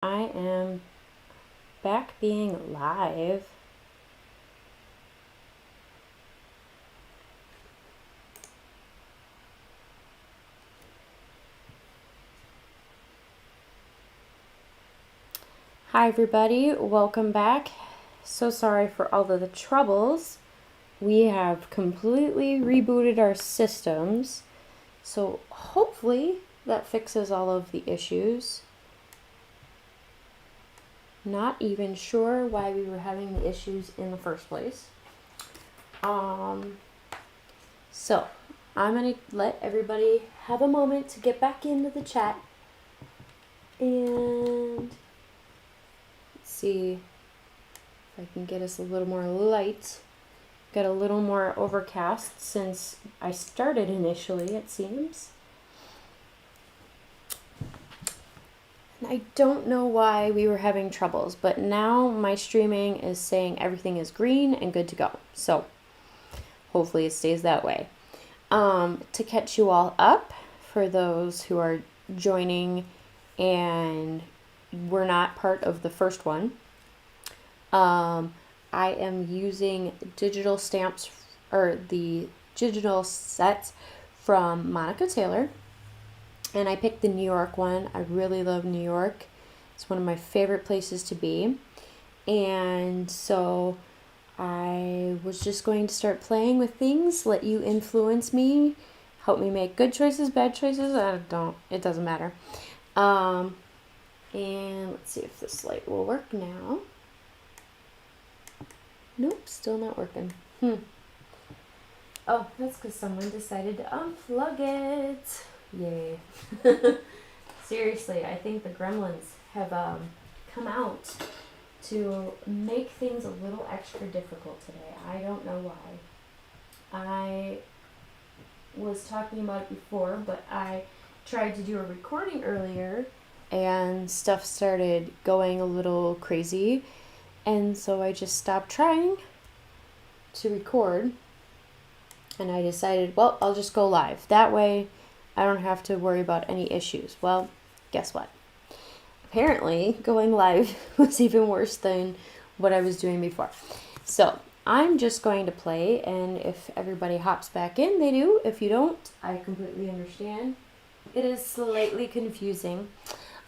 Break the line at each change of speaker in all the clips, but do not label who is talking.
I am back being live. Hi everybody, welcome back. So sorry for all of the troubles. We have completely rebooted our systems, so hopefully that fixes all of the issues. Not even sure why we were having the issues in the first place. So I'm gonna let everybody have a moment to get back into the chat and see if I can get us a little more light. Got a little more overcast since I started initially, it seems. And I don't know why we were having troubles, but now my streaming is saying everything is green and good to go. So hopefully it stays that way. To catch you all up, for those who are joining and were not part of the first one, I am using digital stamps, or the digital sets from Monica Taylor, and I picked the New York one. I really love New York. It's one of my favorite places to be, and so I was just going to start playing with things, let you influence me, help me make good choices, bad choices. It doesn't matter. And let's see if this light will work now. Nope, still not working. Oh, that's because someone decided to unplug it. Yay. Seriously, I think the gremlins have come out to make things a little extra difficult today. I don't know why. I was talking about it before, but I tried to do a recording earlier and stuff started going a little crazy. And so I just stopped trying to record. And I decided, well, I'll just go live. That way I don't have to worry about any issues. Well, guess what? Apparently, going live was even worse than what I was doing before. So I'm just going to play, and if everybody hops back in, they do. If you don't, I completely understand. It is slightly confusing.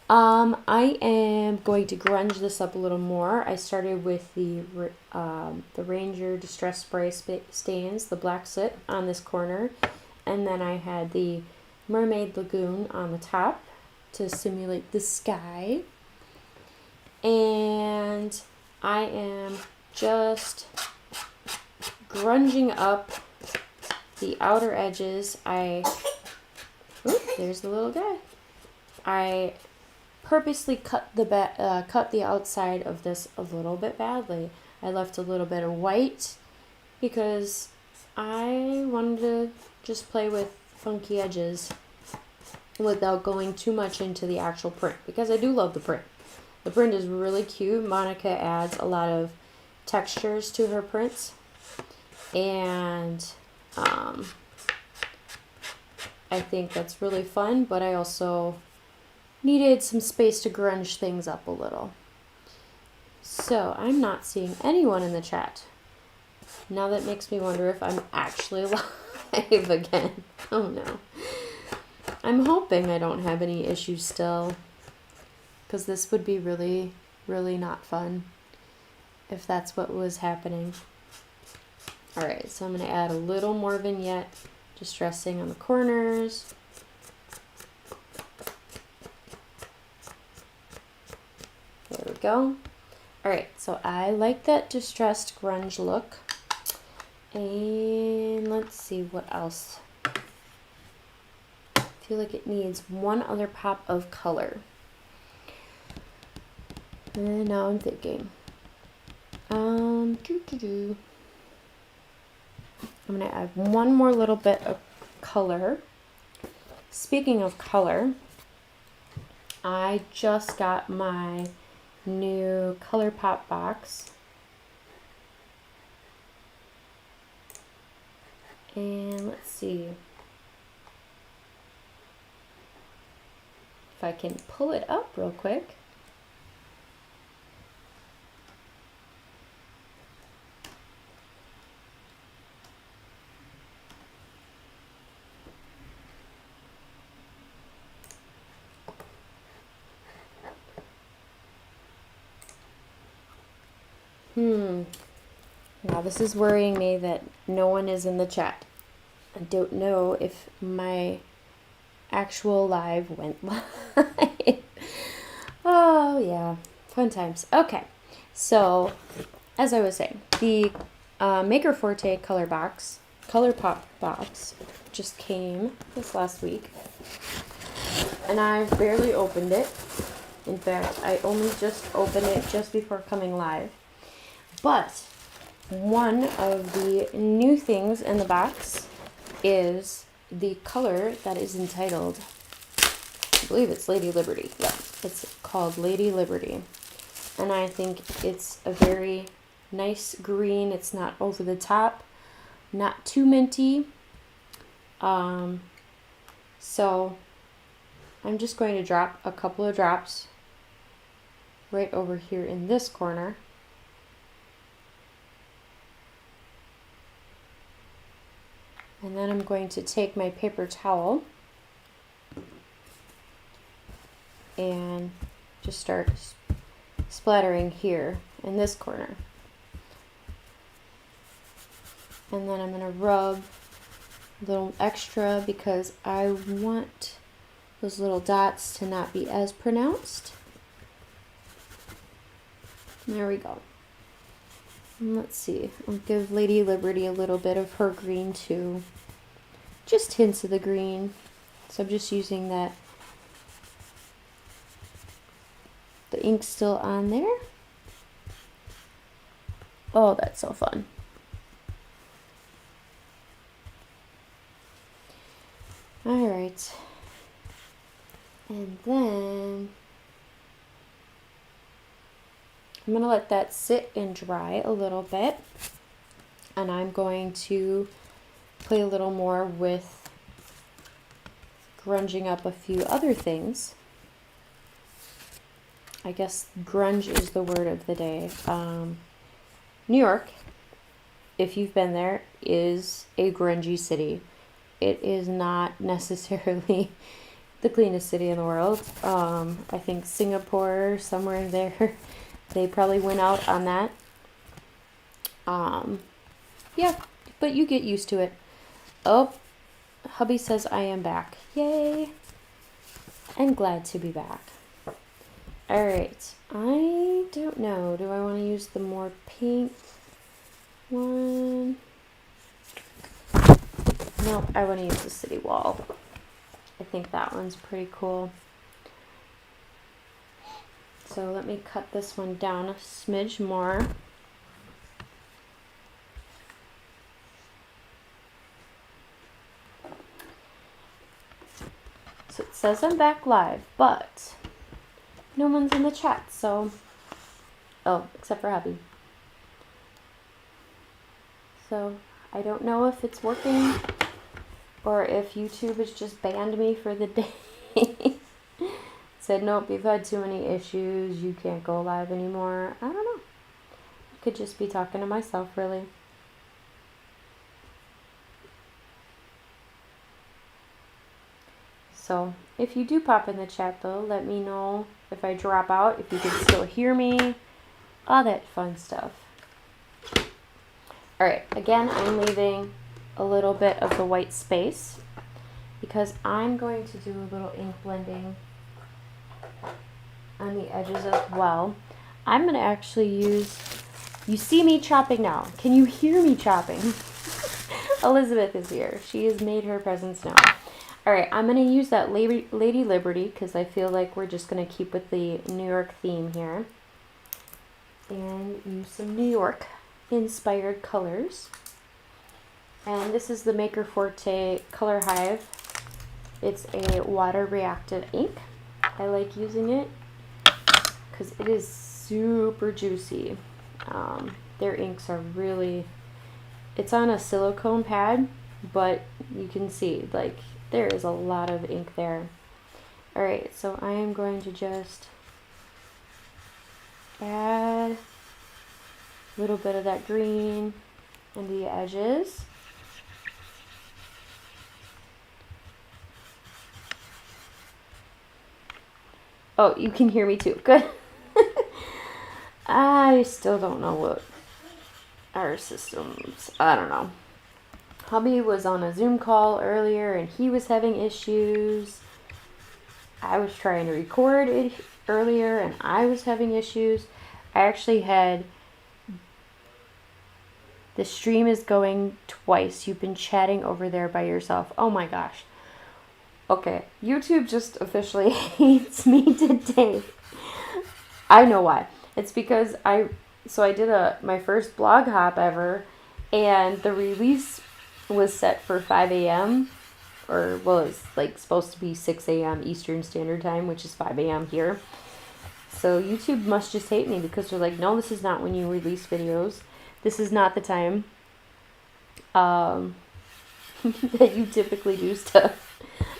I am going to grunge this up a little more. I started with the Ranger Distress Spray stains, the black soot on this corner, and then I had the Mermaid Lagoon on the top to simulate the sky. And I am just grunging up the outer edges. There's the little guy. I purposely cut the outside of this a little bit badly. I left a little bit of white because I wanted to just play with funky edges without going too much into the actual print, because I do love the print. The print is really cute. Monica adds a lot of textures to her prints, and I think that's really fun, but I also needed some space to grunge things up a little. So I'm not seeing anyone in the chat. Now that makes me wonder if I'm actually live again. Oh no. I'm hoping I don't have any issues still, because this would be really, really not fun if that's what was happening. Alright, so I'm going to add a little more vignette, distressing on the corners. There we go. Alright, so I like that distressed grunge look. And let's see what else. I feel like it needs one other pop of color. And now I'm thinking. I'm going to add one more little bit of color. Speaking of color, I just got my new ColourPop box. And let's see if I can pull it up real quick. Now this is worrying me that no one is in the chat. I don't know if my actual live went live. Oh, yeah. Fun times. Okay. So, as I was saying, the Maker Forte color pop box just came this last week. And I've barely opened it. In fact, I only just opened it just before coming live. But one of the new things in the box is the color that is entitled, I believe it's Lady Liberty. Yeah, it's called Lady Liberty. And I think it's a very nice green. It's not over the top, not too minty. So I'm just going to drop a couple of drops right over here in this corner. And then I'm going to take my paper towel and just start splattering here in this corner. And then I'm going to rub a little extra because I want those little dots to not be as pronounced. There we go. And let's see, I'll give Lady Liberty a little bit of her green too. Just hints of the green. So I'm just using that. The ink's still on there. Oh, that's so fun. All right. And then I'm going to let that sit and dry a little bit. And I'm going to play a little more with grunging up a few other things. I guess grunge is the word of the day. New York, if you've been there, is a grungy city. It is not necessarily the cleanest city in the world. I think Singapore, somewhere in there, they probably went out on that. Yeah, but you get used to it. Oh, hubby says I am back. Yay. I'm glad to be back. All right. I don't know. Do I want to use the more pink one? No, I want to use the city wall. I think that one's pretty cool. So let me cut this one down a smidge more. So it says I'm back live, but no one's in the chat, so... Oh, except for hubby. So I don't know if it's working or if YouTube has just banned me for the day. Said, nope, you've had too many issues. You can't go live anymore. I don't know. I could just be talking to myself, really. So if you do pop in the chat, though, let me know if I drop out, if you can still hear me, all that fun stuff. All right, again, I'm leaving a little bit of the white space because I'm going to do a little ink blending on the edges as well. I'm going to actually use, you see me chopping now. Can you hear me chopping? Elizabeth is here. She has made her presence known. All right, I'm going to use that Lady Liberty because I feel like we're just going to keep with the New York theme here. And use some New York inspired colors. And this is the Maker Forte Color Hive. It's a water reactive ink. I like using it because it is super juicy. Their inks are really, it's on a silicone pad, but you can see like there is a lot of ink there. All right, so I am going to just add a little bit of that green in the edges. Oh, you can hear me too. Good. I still don't know what our systems. I don't know. Hubby was on a Zoom call earlier and he was having issues. I was trying to record it earlier and I was having issues. I actually had... The stream is going twice. You've been chatting over there by yourself. Oh my gosh. Okay, YouTube just officially hates me today. I know why. It's because I did my first blog hop ever, and the release was set for 5 a.m. or, well, it's like supposed to be 6 a.m. Eastern Standard Time, which is 5 a.m. here. So YouTube must just hate me because they're like, no, this is not when you release videos. This is not the time that you typically do stuff.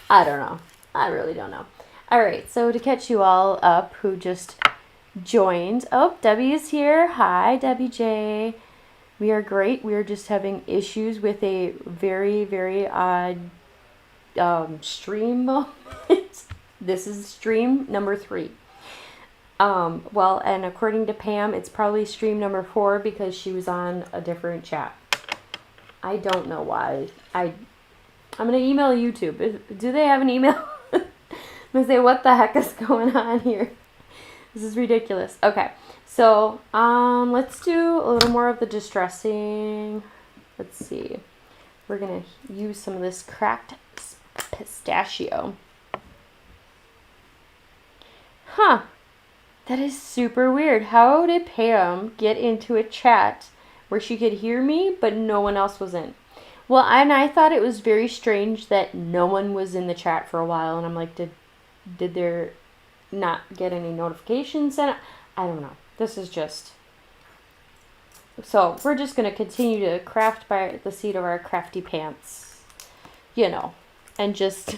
I don't know. I really don't know. All right, so to catch you all up who just joined. Oh, Debbie is here. Hi, Debbie J. We are great. We are just having issues with a very, very odd stream moment. This is stream number 3. Well, and according to Pam, it's probably stream number 4 because she was on a different chat. I don't know why. I'm going to email YouTube. Do they have an email? I'm going to say, what the heck is going on here? This is ridiculous. Okay, so let's do a little more of the distressing. Let's see. We're going to use some of this cracked pistachio. Huh. That is super weird. How did Pam get into a chat where she could hear me, but no one else was in? Well, and I thought it was very strange that no one was in the chat for a while, and I'm like, did there not get any notifications sent? I don't know. This is just... So, we're just going to continue to craft by the seat of our crafty pants. You know. And just...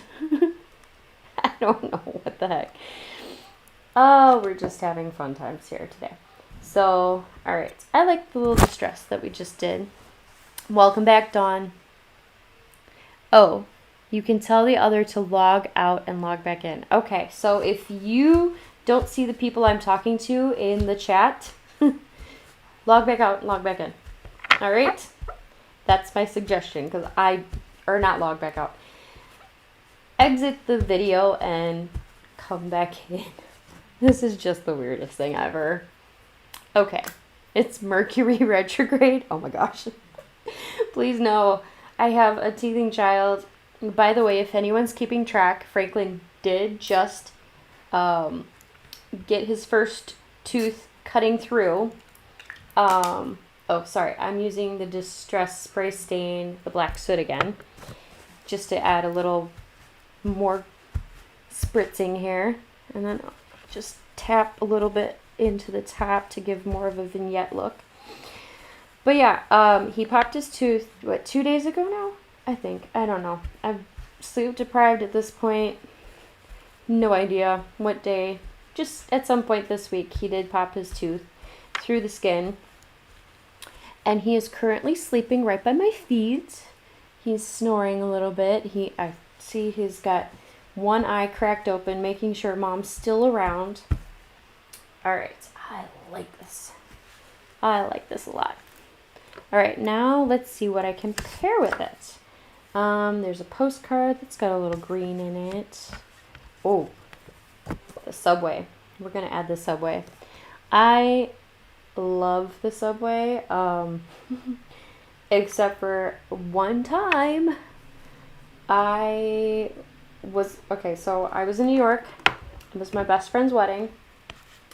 I don't know what the heck. Oh, we're just having fun times here today. So, alright. I like the little distress that we just did. Welcome back, Dawn. Oh, you can tell the other to log out and log back in. Okay, so if you don't see the people I'm talking to in the chat, log back out and log back in. Alright? That's my suggestion, because or not log back out. Exit the video and come back in. This is just the weirdest thing ever. Okay. It's Mercury retrograde. Oh my gosh. Please know, I have a teething child. By the way, if anyone's keeping track, Franklin did just get his first tooth cutting through. Oh, sorry. I'm using the Distress Spray Stain, the black soot again, just to add a little more spritzing here. And then just tap a little bit into the top to give more of a vignette look. But yeah, he popped his tooth, 2 days ago now? I think. I don't know. I'm sleep deprived at this point. No idea what day. Just at some point this week, he did pop his tooth through the skin. And he is currently sleeping right by my feet. He's snoring a little bit. I see he's got one eye cracked open, making sure Mom's still around. Alright, I like this. I like this a lot. Alright, now let's see what I can pair with it. There's a postcard that's got a little green in it. Oh, the Subway. We're going to add the Subway. I love the Subway, except for one time I was in New York. It was my best friend's wedding,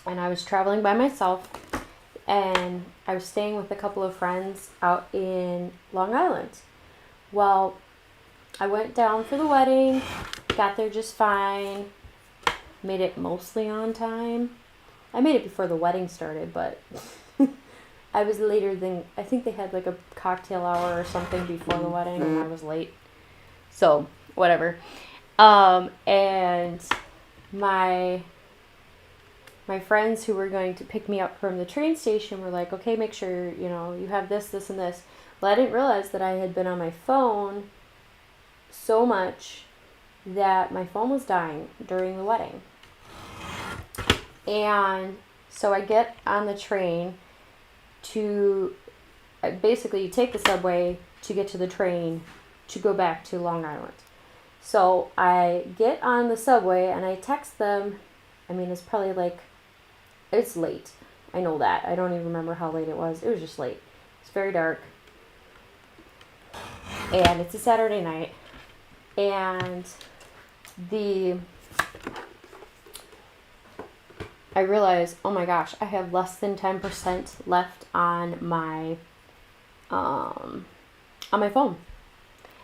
and I was traveling by myself, and I was staying with a couple of friends out in Long Island. Well, I went down for the wedding, got there just fine, made it mostly on time. I made it before the wedding started, but I was later than, I think they had like a cocktail hour or something before the wedding, and I was late. So, whatever. And my friends who were going to pick me up from the train station were like, okay, make sure, you have this, this, and this. Well, I didn't realize that I had been on my phone so much that my phone was dying during the wedding. And so I get on the train to basically you take the subway to get to the train to go back to Long Island. So I get on the subway and I text them. I mean, it's probably like, it's late. I know that. I don't even remember how late it was. It was just late. It's very dark. And it's a Saturday night. And I realized, oh my gosh, I have less than 10% left on my phone.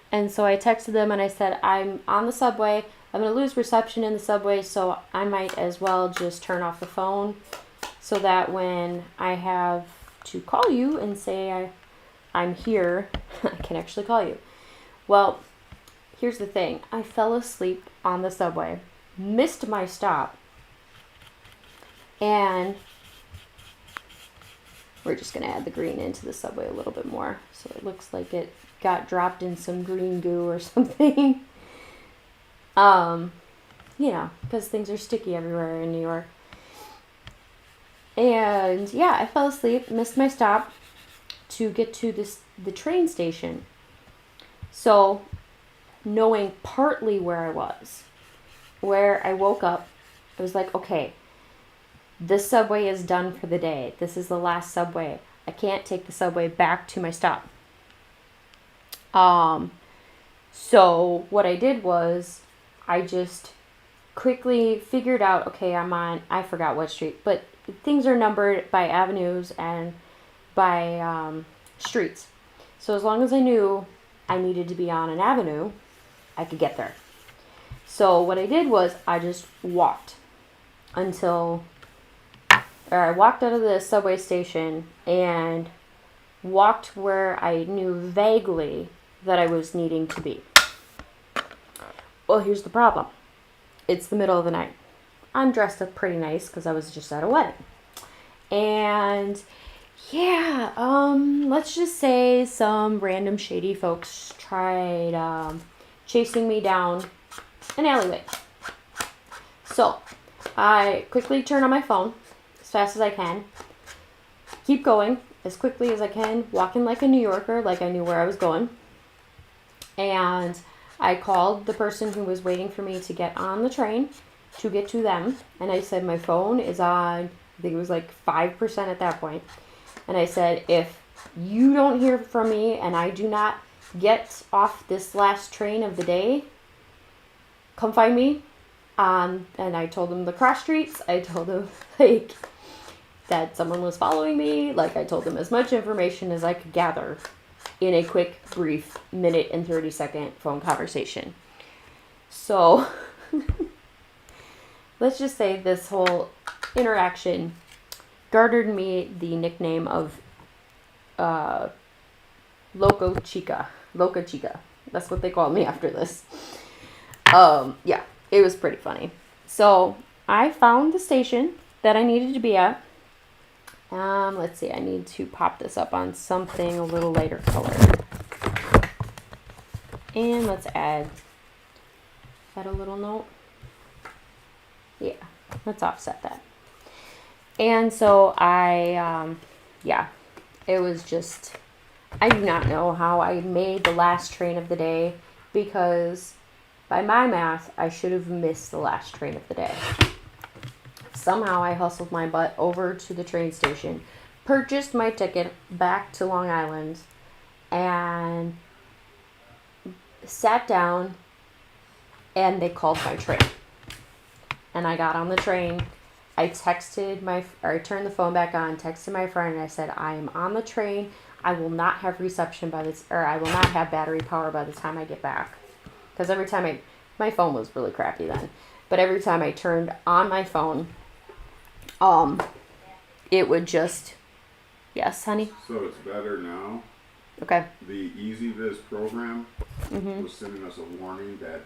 And so I texted them and I said, I'm on the subway. I'm going to lose reception in the subway, so I might as well just turn off the phone so that when I have to call you and say I'm here, I can actually call you. Well, here's the thing. I fell asleep on the subway, missed my stop, and we're just going to add the green into the subway a little bit more so it looks like it got dropped in some green goo or something. Because things are sticky everywhere in New York. And yeah, I fell asleep, missed my stop to get to the train station. So, knowing partly where I was, where I woke up, I was like, okay, this subway is done for the day. This is the last subway. I can't take the subway back to my stop. So what I did was I just quickly figured out, okay, I forgot what street, but things are numbered by avenues and by streets. So as long as I knew I needed to be on an avenue, I could get there. So what I did was I just walked I walked out of the subway station and walked where I knew vaguely that I was needing to be. Well, here's the problem. It's the middle of the night. I'm dressed up pretty nice because I was just at a wedding. And yeah, let's just say some random shady folks tried chasing me down an alleyway. So I quickly turn on my phone as fast as I can, keep going as quickly as I can, walking like a New Yorker, like I knew where I was going. And I called the person who was waiting for me to get on the train to get to them. And I said, my phone is on, I think it was like 5% at that point. And I said, if you don't hear from me and I do not get off this last train of the day, come find me. And I told them the cross streets. I told them that someone was following me. I told them as much information as I could gather in a quick, brief, minute and 30-second phone conversation. So, let's just say this whole interaction garnered me the nickname of Loca Chica. That's what they called me after this. Yeah, it was pretty funny. So, I found the station that I needed to be at. Let's see, I need to pop this up on something a little lighter colored. And let's add a little note. Yeah, let's offset that. And so it was just, I do not know how I made the last train of the day, because by my math, I should have missed the last train of the day. Somehow I hustled my butt over to the train station, purchased my ticket back to Long Island, and sat down, and they called my train. And I got on the train. I turned the phone back on, texted my friend, and I said, I am on the train. I will not have reception I will not have battery power by the time I get back. Because every time my phone was really crappy then, but every time I turned on my phone, it would just, yes, honey?
So it's better now.
Okay.
The EasyViz program was sending us a warning that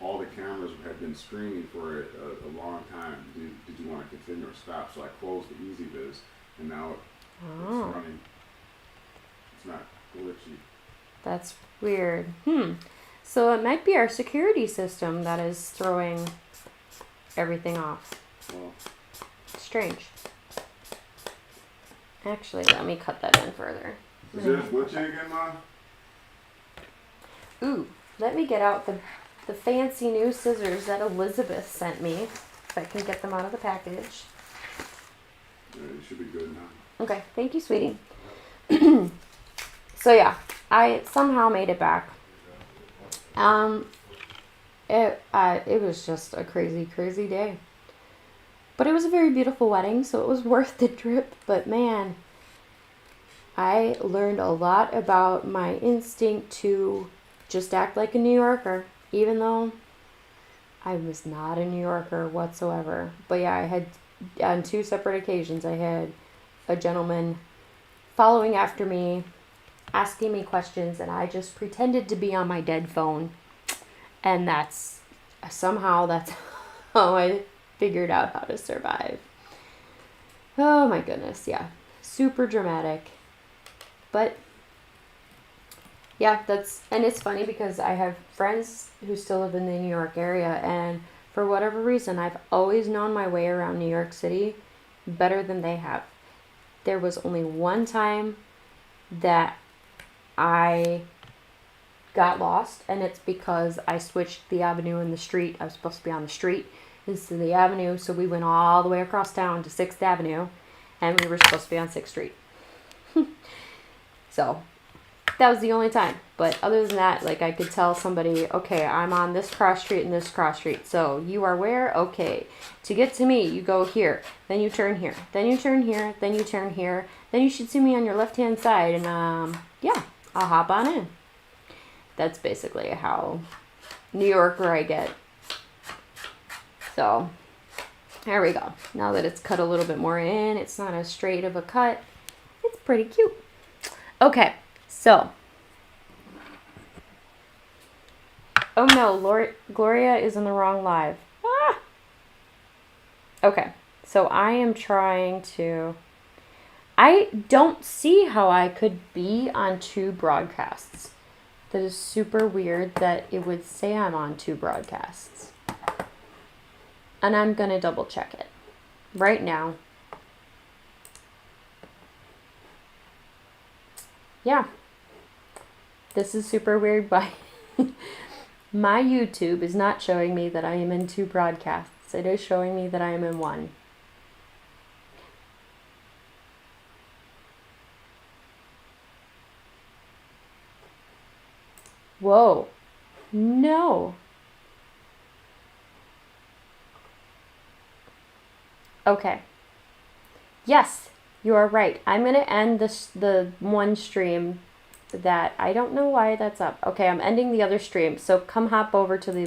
all the cameras had been streaming for a long time. Did you want to continue or stop? So I closed the EasyViz, and now it's running. It's not glitchy.
That's weird. So it might be our security system that is throwing everything off.
Well,
strange. Actually, let me cut that in further.
Is it glitching again, Mom?
Ooh, let me get out the fancy new scissors that Elizabeth sent me. If I can get them out of the package.
Yeah, you should be good now.
Okay, thank you, sweetie. So yeah, I somehow made it back. It was just a crazy, crazy day. But it was a very beautiful wedding, so it was worth the trip. But man, I learned a lot about my instinct to just act like a New Yorker, even though I was not a New Yorker whatsoever. But yeah, I had, on 2 separate occasions, I had a gentleman following after me, asking me questions, and I just pretended to be on my dead phone. And that's how I figured out how to survive. Oh my goodness, yeah. Super dramatic. But yeah, and it's funny because I have friends who still live in the New York area, and for whatever reason, I've always known my way around New York City better than they have. There was only one time that I got lost, and it's because I switched the avenue and the street. I was supposed to be on the street instead of the avenue, so we went all the way across town to 6th Avenue, and we were supposed to be on 6th Street. So that was the only time. But other than that, like, I could tell somebody, okay, I'm on this cross street and this cross street. So you are where? Okay. To get to me, you go here. Then you turn here. Then you turn here. Then you turn here. Then you should see me on your left-hand side. And, yeah, I'll hop on in. That's basically how New Yorker I get. So there we go. Now that it's cut a little bit more in, it's not as straight of a cut. It's pretty cute. Okay, so. Oh no, Gloria is in the wrong live. Ah! Okay, so I am trying to. I don't see how I could be on 2 broadcasts. That is super weird that it would say I'm on 2 broadcasts. And I'm going to double check it right now. Yeah. This is super weird, but my YouTube is not showing me that I am in 2 broadcasts. It is showing me that I am in 1. Whoa. No. Okay. Yes, you are right. I'm going to end the one stream that I don't know why that's up. Okay, I'm ending the other stream. So come hop over to the